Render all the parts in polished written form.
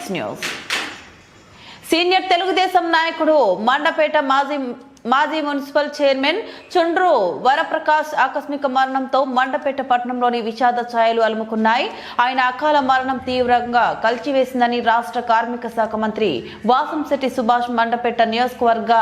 Next news. Senior Telugu Desam నాయకుడు మండపేట మాజీ municipal chairman చుండ్రు వరప్రకాష్ ఆకస్మిక మరణంతో మండపేట పట్టణంలోని విషాద ఛాయలు అలుముకున్నాయి. ఆయన అకాల మరణం తీవ్రంగా కలిచివేసిందని రాష్ట్ర కార్మిక శాఖ మంత్రి వాసంశెట్టి సుభాష్ మండపేట నియోజకవర్గ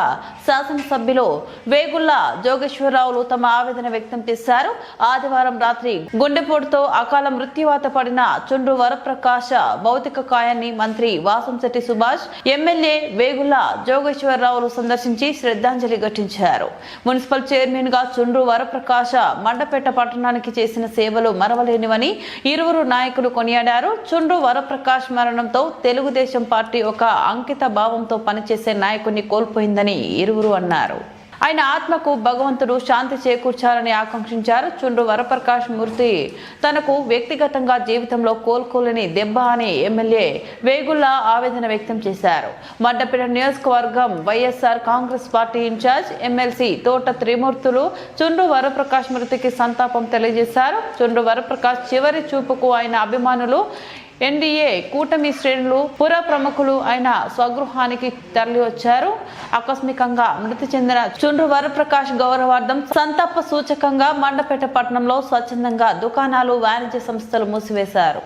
శాసనసభ్యులు వేగుళ్ల జోగేశ్వరరావులు తమ ఆవేదన వ్యక్తం చేశారు. ఆదివారం రాత్రి గుండెపోటుతో అకాల మృత్యువాత పడిన చుండ్రు వరప్రకాష్ భౌతిక కాయాన్ని మంత్రి వాసంశెట్టి సుభాష్ ఎమ్మెల్యే వేగుళ్ల జోగేశ్వరరావులు సందర్శించి శ్రద్ధాంజలి ఘటించారు. మున్సిపల్ చైర్మన్ గా చుండ్రు వరప్రకాష్ మండపేట పట్టణానికి చేసిన సేవలు మరవలేనివని ఇరువురు నాయకులు కొనియాడారు. చుండ్రు వరప్రకాష్ మరణంతో తెలుగుదేశం పార్టీ ఒక అంకిత భావంతో పనిచేసే నాయకుడిని కోల్పోయిందని ఇరువురు అన్నారు. ఆయన ఆత్మకు భగవంతుడు శాంతి చేకూర్చాలని ఆకాంక్షించారు. చుండ్రు వరప్రకాష్ మృతి తనకు వ్యక్తిగతంగా జీవితంలో కోలుకోలేని దెబ్బ అని ఎమ్మెల్యే వేగుళ్ల ఆవేదన వ్యక్తం చేశారు. మండపేట నియోజకవర్గం YSR Congress party incharge MLC Thota Trimurthulu చుండ్రు వరప్రకాష్ మృతికి సంతాపం తెలియజేశారు. చుండ్రు వరప్రకాష్ చివరి చూపుకు ఆయన అభిమానులు, ఎన్డీఏ కూటమి శ్రేణులు, పుర ప్రముఖులు ఆయన స్వగృహానికి తరలి వచ్చారు. ఆకస్మికంగా మృతి చెందిన చుండ్రు వరప్రకాష్ గౌరవార్థం సంతాప సూచకంగా మండపేట పట్టణంలో స్వచ్ఛందంగా దుకాణాలు, వాణిజ్య సంస్థలు మూసివేశారు.